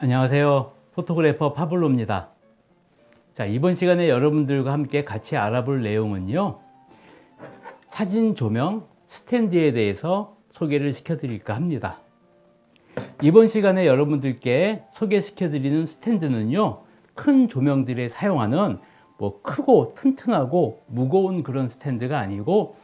안녕하세요. 포토그래퍼 파블로입니다. 자, 이번 시간에 여러분들과 함께 같이 알아볼 내용은요, 사진 조명 스탠드에 대해서 소개를 시켜드릴까 합니다. 이번 시간에 여러분들께 소개시켜드리는 스탠드는요, 큰 조명들에 사용하는 크고 튼튼하고 무거운 그런 스탠드가 아니고,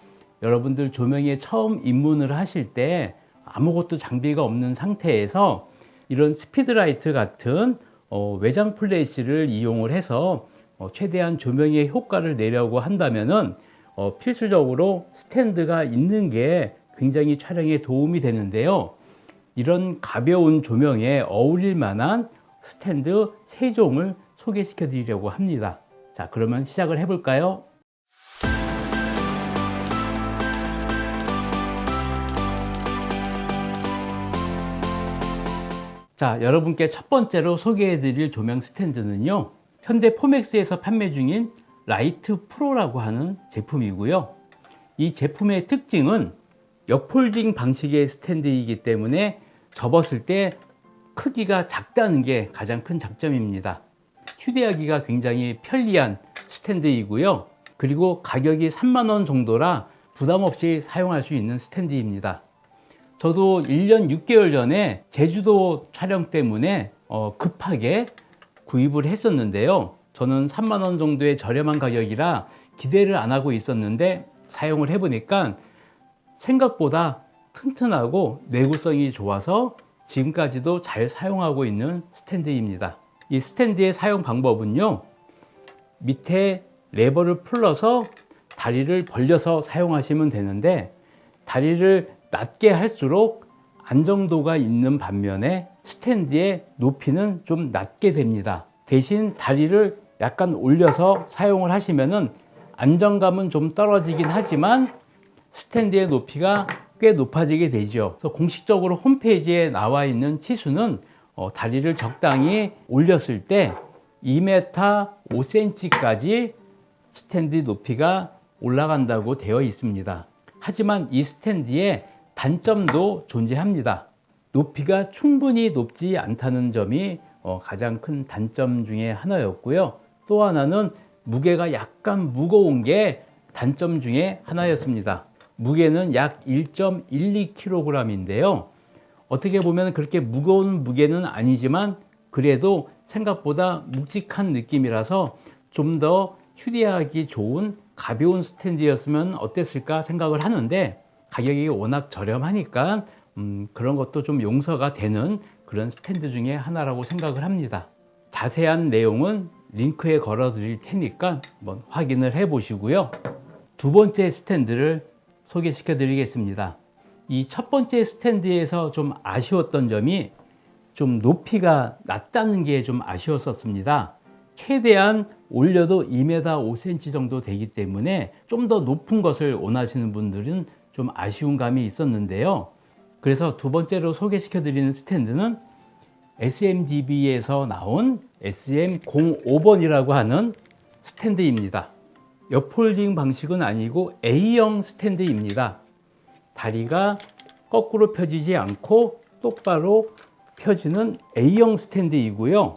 여러분들 조명에 처음 입문을 하실 때 아무것도 장비가 없는 상태에서 이런 스피드라이트 같은 외장 플래시를 이용을 해서 최대한 조명의 효과를 내려고 한다면은 필수적으로 스탠드가 있는 게 굉장히 촬영에 도움이 되는데요. 이런 가벼운 조명에 어울릴 만한 스탠드 3종을 소개시켜 드리려고 합니다. 자, 그러면 시작을 해 볼까요? 자, 여러분께 첫 번째로 소개해 드릴 조명 스탠드는요, 현대 포맥스에서 판매 중인 라이트 프로라고 하는 제품이고요. 이 제품의 특징은 역폴딩 방식의 스탠드이기 때문에 접었을 때 크기가 작다는 게 가장 큰 장점입니다. 휴대하기가 굉장히 편리한 스탠드이고요. 그리고 가격이 3만 원 정도라 부담 없이 사용할 수 있는 스탠드입니다. 저도 1년 6개월 전에 제주도 촬영 때문에 급하게 구입을 했었는데요. 저는 3만 원 정도의 저렴한 가격이라 기대를 안 하고 있었는데 사용을 해보니까 생각보다 튼튼하고 내구성이 좋아서 지금까지도 잘 사용하고 있는 스탠드입니다. 이 스탠드의 사용 방법은요, 밑에 레버를 풀러서 다리를 벌려서 사용하시면 되는데, 다리를 낮게 할수록 안정도가 있는 반면에 스탠드의 높이는 좀 낮게 됩니다. 대신 다리를 약간 올려서 사용을 하시면은 안정감은 좀 떨어지긴 하지만 스탠드의 높이가 꽤 높아지게 되죠. 그래서 공식적으로 홈페이지에 나와 있는 치수는 다리를 적당히 올렸을 때 2m 5cm까지 스탠드 높이가 올라간다고 되어 있습니다. 하지만 이 스탠드에 단점도 존재합니다. 높이가 충분히 높지 않다는 점이 가장 큰 단점 중에 하나였고요. 또 하나는 무게가 약간 무거운 게 단점 중에 하나였습니다. 무게는 약 1.12kg인데요. 어떻게 보면 그렇게 무거운 무게는 아니지만 그래도 생각보다 묵직한 느낌이라서 좀 더 휴대하기 좋은 가벼운 스탠드였으면 어땠을까 생각을 하는데, 가격이 워낙 저렴하니까 그런 것도 좀 용서가 되는 그런 스탠드 중에 하나라고 생각을 합니다. 자세한 내용은 링크에 걸어 드릴 테니까 한번 확인을 해 보시고요. 두 번째 스탠드를 소개시켜 드리겠습니다. 이 첫 번째 스탠드에서 좀 아쉬웠던 점이 좀 높이가 낮다는 게 좀 아쉬웠었습니다. 최대한 올려도 2m 5cm 정도 되기 때문에 좀 더 높은 것을 원하시는 분들은 좀 아쉬운 감이 있었는데요. 그래서 두 번째로 소개시켜 드리는 스탠드는 SMDB에서 나온 SM05번이라고 하는 스탠드입니다. 옆폴딩 방식은 아니고 A형 스탠드입니다. 다리가 거꾸로 펴지지 않고 똑바로 펴지는 A형 스탠드이고요.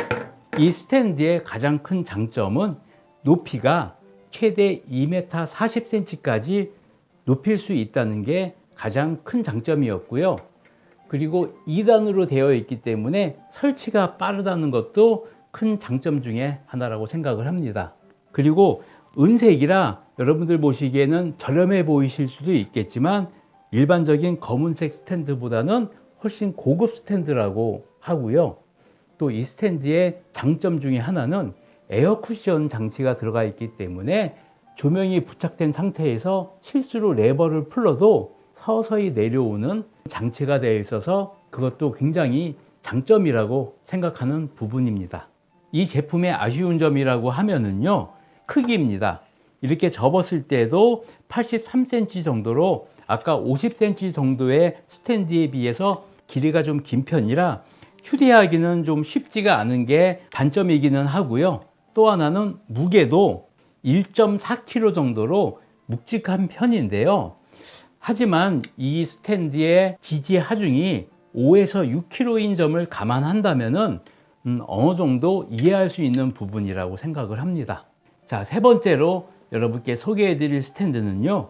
이 스탠드의 가장 큰 장점은 높이가 최대 2m 40cm까지 높일 수 있다는 게 가장 큰 장점이었고요. 그리고 2단으로 되어 있기 때문에 설치가 빠르다는 것도 큰 장점 중에 하나라고 생각을 합니다. 그리고 은색이라 여러분들 보시기에는 저렴해 보이실 수도 있겠지만 일반적인 검은색 스탠드보다는 훨씬 고급 스탠드라고 하고요. 또 이 스탠드의 장점 중에 하나는 에어 쿠션 장치가 들어가 있기 때문에 조명이 부착된 상태에서 실수로 레버를 풀러도 서서히 내려오는 장치가 되어 있어서 그것도 굉장히 장점이라고 생각하는 부분입니다. 이 제품의 아쉬운 점이라고 하면은요, 크기입니다. 이렇게 접었을 때도 83cm 정도로 아까 50cm 정도의 스탠드에 비해서 길이가 좀 긴 편이라 휴대하기는 좀 쉽지가 않은 게 단점이기는 하고요. 또 하나는 무게도 1.4kg 정도로 묵직한 편인데요. 하지만 이 스탠드의 지지 하중이 5에서 6kg인 점을 감안한다면은 어느 정도 이해할 수 있는 부분이라고 생각을 합니다. 자, 세 번째로 여러분께 소개해 드릴 스탠드는요,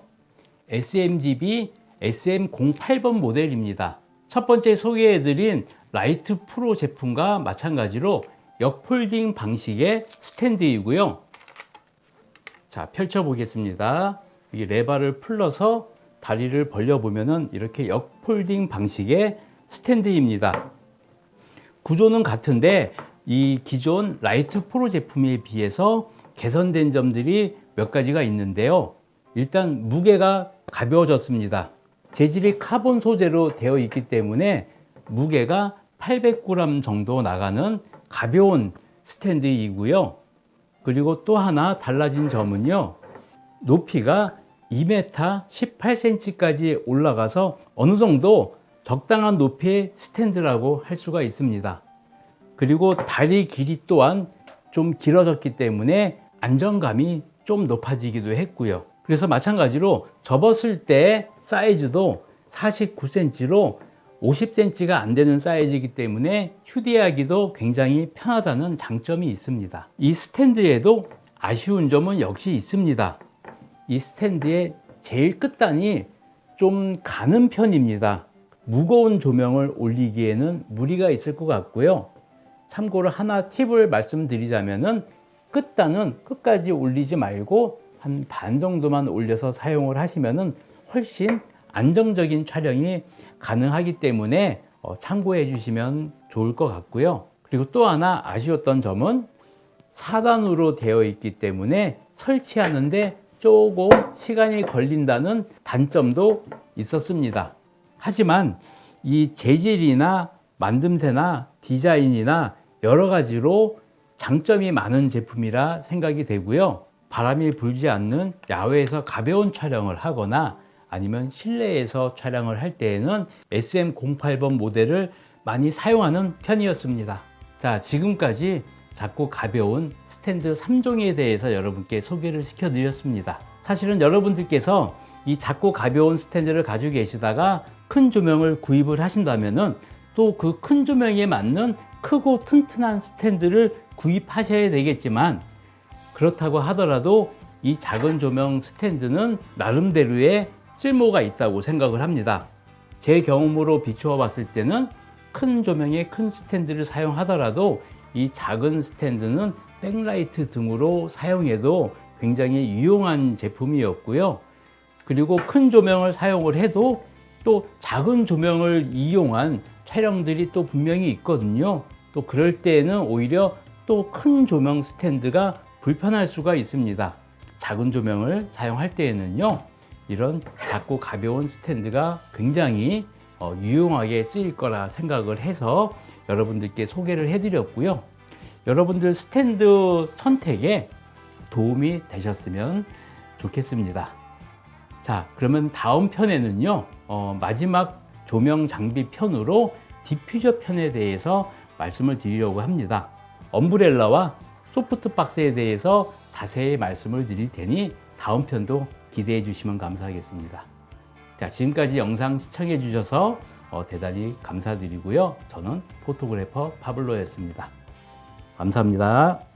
SMDB SM08번 모델입니다. 첫 번째 소개해 드린 라이트 프로 제품과 마찬가지로 역폴딩 방식의 스탠드이고요. 자, 펼쳐 보겠습니다. 이 레바를 풀러서 다리를 벌려 보면은 이렇게 역폴딩 방식의 스탠드입니다. 구조는 같은데 이 기존 라이트 프로 제품에 비해서 개선된 점들이 몇 가지가 있는데요. 일단 무게가 가벼워졌습니다. 재질이 카본 소재로 되어 있기 때문에 무게가 800g 정도 나가는 가벼운 스탠드이고요. 그리고 또 하나 달라진 점은요, 높이가 2m 18cm까지 올라가서 어느 정도 적당한 높이의 스탠드라고 할 수가 있습니다. 그리고 다리 길이 또한 좀 길어졌기 때문에 안정감이 좀 높아지기도 했고요. 그래서 마찬가지로 접었을 때 사이즈도 49cm로 50cm가 안 되는 사이즈이기 때문에 휴대하기도 굉장히 편하다는 장점이 있습니다. 이 스탠드에도 아쉬운 점은 역시 있습니다. 이 스탠드의 제일 끝단이 좀 가는 편입니다. 무거운 조명을 올리기에는 무리가 있을 것 같고요. 참고로 하나 팁을 말씀드리자면은 끝단은 끝까지 올리지 말고 한 반 정도만 올려서 사용을 하시면은 훨씬 안정적인 촬영이 가능하기 때문에 참고해 주시면 좋을 것 같고요. 그리고 또 하나 아쉬웠던 점은 4단으로 되어 있기 때문에 설치하는데 조금 시간이 걸린다는 단점도 있었습니다. 하지만 이 재질이나 만듦새나 디자인이나 여러 가지로 장점이 많은 제품이라 생각이 되고요. 바람이 불지 않는 야외에서 가벼운 촬영을 하거나 아니면 실내에서 촬영을 할 때에는 SM08번 모델을 많이 사용하는 편이었습니다. 자, 지금까지 작고 가벼운 스탠드 3종에 대해서 여러분께 소개를 시켜드렸습니다. 사실은 여러분들께서 이 작고 가벼운 스탠드를 가지고 계시다가 큰 조명을 구입을 하신다면은 또 그 큰 조명에 맞는 크고 튼튼한 스탠드를 구입하셔야 되겠지만, 그렇다고 하더라도 이 작은 조명 스탠드는 나름대로의 쓸모가 있다고 생각을 합니다. 제 경험으로 비추어 봤을 때는 큰 조명에 큰 스탠드를 사용하더라도 이 작은 스탠드는 백라이트 등으로 사용해도 굉장히 유용한 제품이었고요. 그리고 큰 조명을 사용을 해도 또 작은 조명을 이용한 촬영들이 또 분명히 있거든요. 또 그럴 때에는 오히려 또 큰 조명 스탠드가 불편할 수가 있습니다. 작은 조명을 사용할 때에는요, 이런 작고 가벼운 스탠드가 굉장히 유용하게 쓰일 거라 생각을 해서 여러분들께 소개를 해드렸고요. 여러분들 스탠드 선택에 도움이 되셨으면 좋겠습니다. 자, 그러면 다음 편에는요, 마지막 조명 장비 편으로 디퓨저 편에 대해서 말씀을 드리려고 합니다. 엄브렐라와 소프트박스에 대해서 자세히 말씀을 드릴 테니 다음 편도 기대해 주시면 감사하겠습니다. 자, 지금까지 영상 시청해 주셔서 대단히 감사드리고요. 저는 포토그래퍼 파블로였습니다. 감사합니다.